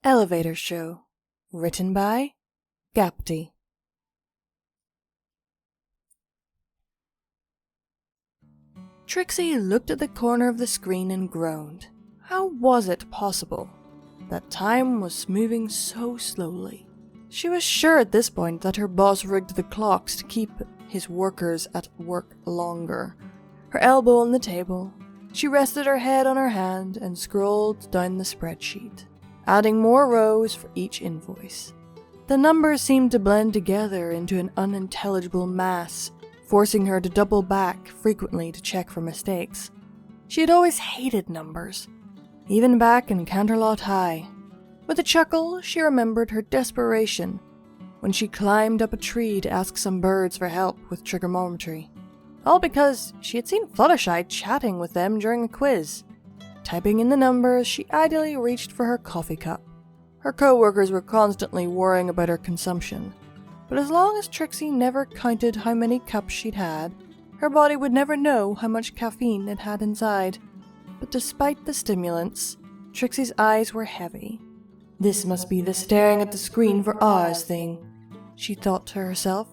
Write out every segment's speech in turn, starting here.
Elevator Show. Written by Gapty. Trixie looked at the corner of the screen and groaned. How was it possible that time was moving so slowly? She was sure at this point that her boss rigged the clocks to keep his workers at work longer. Her elbow on the table, she rested her head on her hand and scrolled down the spreadsheet, adding more rows for each invoice. The numbers seemed to blend together into an unintelligible mass, forcing her to double back frequently to check for mistakes. She had always hated numbers, even back in Canterlot High. With a chuckle, she remembered her desperation when she climbed up a tree to ask some birds for help with trigonometry. All because she had seen Fluttershy chatting with them during a quiz. Typing in the numbers, she idly reached for her coffee cup. Her co-workers were constantly worrying about her consumption, but as long as Trixie never counted how many cups she'd had, her body would never know how much caffeine it had inside. But despite the stimulants, Trixie's eyes were heavy. This must be the staring at the screen for hours thing, she thought to herself,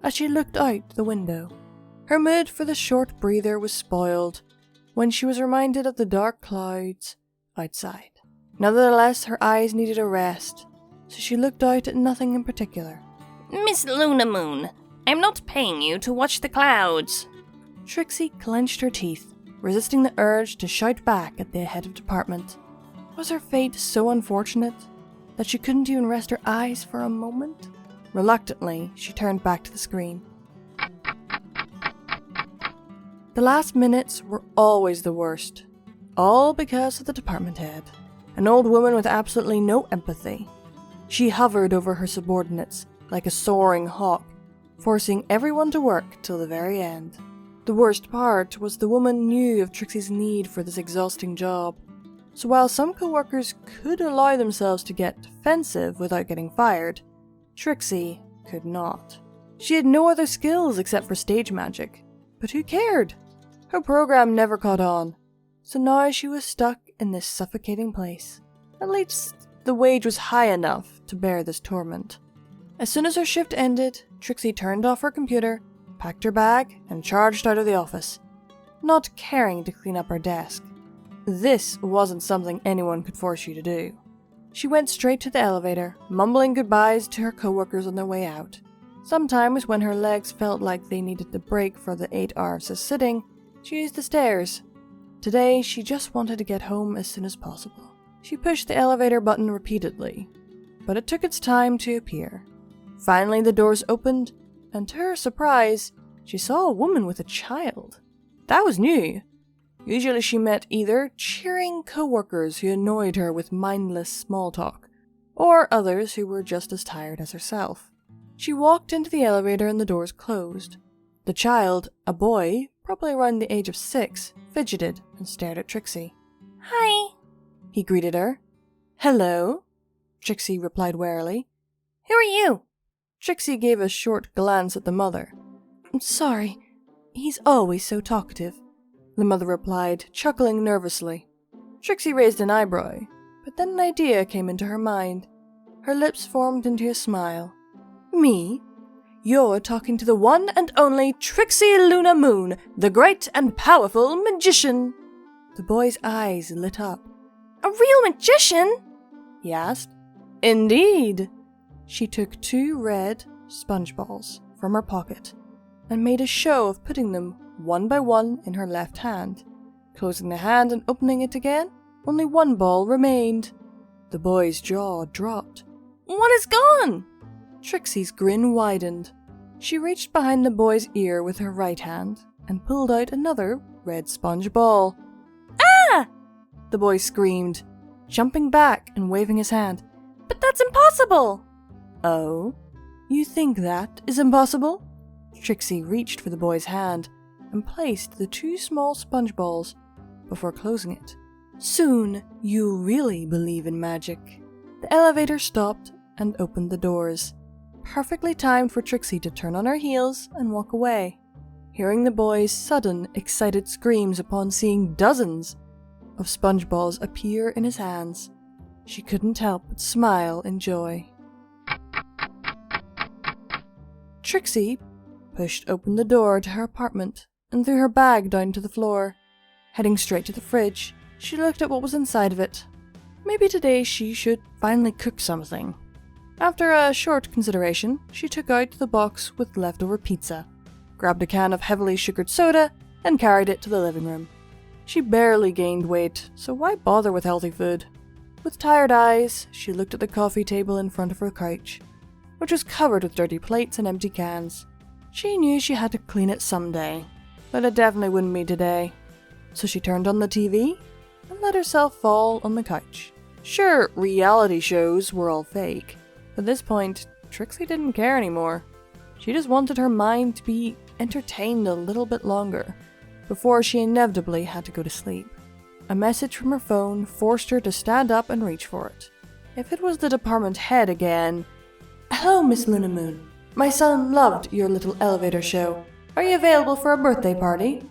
as she looked out the window. Her mood for the short breather was spoiled when she was reminded of the dark clouds outside. Nevertheless, her eyes needed a rest, so she looked out at nothing in particular. Miss Luna Moon, I'm not paying you to watch the clouds. Trixie clenched her teeth, resisting the urge to shout back at the head of department. Was her fate so unfortunate that she couldn't even rest her eyes for a moment? Reluctantly, she turned back to the screen. The last minutes were always the worst, all because of the department head, an old woman with absolutely no empathy. She hovered over her subordinates like a soaring hawk, forcing everyone to work till the very end. The worst part was the woman knew of Trixie's need for this exhausting job, so while some co-workers could allow themselves to get defensive without getting fired, Trixie could not. She had no other skills except for stage magic, but who cared? Her program never caught on, so now she was stuck in this suffocating place. At least the wage was high enough to bear this torment. As soon as her shift ended, Trixie turned off her computer, packed her bag, and charged out of the office, not caring to clean up her desk. This wasn't something anyone could force you to do. She went straight to the elevator, mumbling goodbyes to her co-workers on their way out. Sometimes when her legs felt like they needed the break for the 8 hours of sitting, she used the stairs. Today, she just wanted to get home as soon as possible. She pushed the elevator button repeatedly, but it took its time to appear. Finally, the doors opened, and to her surprise, she saw a woman with a child. That was new. Usually she met either cheering co-workers who annoyed her with mindless small talk, or others who were just as tired as herself. She walked into the elevator and the doors closed. The child, a boy, probably around the age of 6, fidgeted and stared at Trixie. Hi, he greeted her. Hello, Trixie replied warily. Who are you? Trixie gave a short glance at the mother. I'm sorry, he's always so talkative, the mother replied, chuckling nervously. Trixie raised an eyebrow, but then an idea came into her mind. Her lips formed into a smile. Me? You're talking to the one and only Trixie Luna Moon, the great and powerful magician. The boy's eyes lit up. A real magician? He asked. Indeed. She took 2 red sponge balls from her pocket and made a show of putting them one by one in her left hand. Closing the hand and opening it again, only 1 ball remained. The boy's jaw dropped. What is gone? Trixie's grin widened. She reached behind the boy's ear with her right hand and pulled out another red sponge ball. Ah! The boy screamed, jumping back and waving his hand. But that's impossible! Oh? You think that is impossible? Trixie reached for the boy's hand and placed the 2 small sponge balls before closing it. Soon you'll really believe in magic. The elevator stopped and opened the doors, perfectly timed for Trixie to turn on her heels and walk away. Hearing the boy's sudden, excited screams upon seeing dozens of sponge balls appear in his hands, She couldn't help but smile in joy. Trixie pushed open the door to her apartment and threw her bag down to the floor. Heading straight to the fridge, she looked at what was inside of it. Maybe today she should finally cook something. After a short consideration, she took out the box with leftover pizza, grabbed a can of heavily sugared soda, and carried it to the living room. She barely gained weight, so why bother with healthy food? With tired eyes, she looked at the coffee table in front of her couch, which was covered with dirty plates and empty cans. She knew she had to clean it someday, but it definitely wouldn't be today. So she turned on the TV and let herself fall on the couch. Sure, reality shows were all fake. At this point, Trixie didn't care anymore. She just wanted her mind to be entertained a little bit longer, before she inevitably had to go to sleep. A message from her phone forced her to stand up and reach for it. If it was the department head again... "Hello, Miss Luna Moon. My son loved your little elevator show. Are you available for a birthday party?"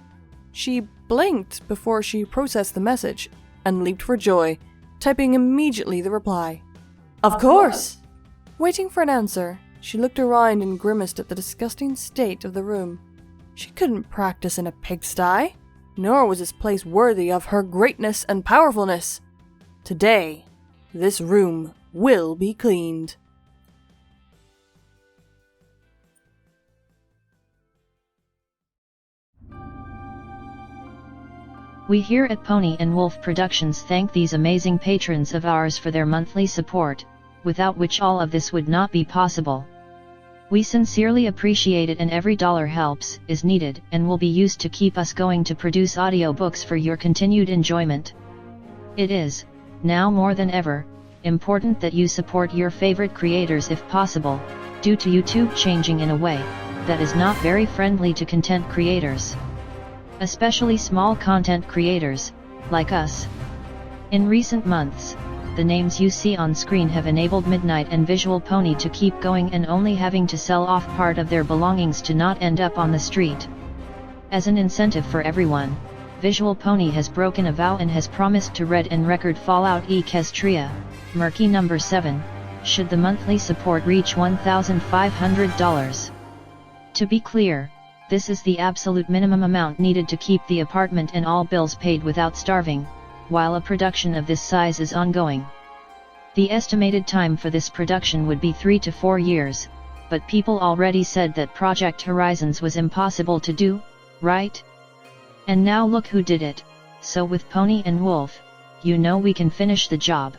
She blinked before she processed the message, and leaped for joy, typing immediately the reply. "Of course!" Waiting for an answer, she looked around and grimaced at the disgusting state of the room. She couldn't practice in a pigsty, nor was this place worthy of her greatness and powerfulness. Today, this room will be cleaned. We here at Pony&Wolf Productions thank these amazing patrons of ours for their monthly support, without which all of this would not be possible. We sincerely appreciate it, and every dollar helps, is needed, and will be used to keep us going to produce audiobooks for your continued enjoyment. It is, now more than ever, important that you support your favorite creators if possible, due to YouTube changing in a way that is not very friendly to content creators. Especially small content creators, like us. In recent months, the names you see on screen have enabled Midnight and Visual Pony to keep going and only having to sell off part of their belongings to not end up on the street. As an incentive for everyone, Visual Pony has broken a vow and has promised to read and record Fallout Equestria, Murky number 7, should the monthly support reach $1,500. To be clear, this is the absolute minimum amount needed to keep the apartment and all bills paid without starving, while a production of this size is ongoing. The estimated time for this production would be 3 to 4 years, but people already said that Project Horizons was impossible to do, right? And now look who did it, so with Pony&Wolf, you know we can finish the job.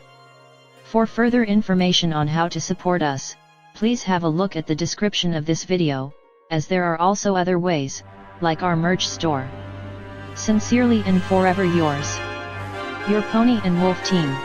For further information on how to support us, please have a look at the description of this video, as there are also other ways, like our merch store. Sincerely and forever yours, your Pony&Wolf team.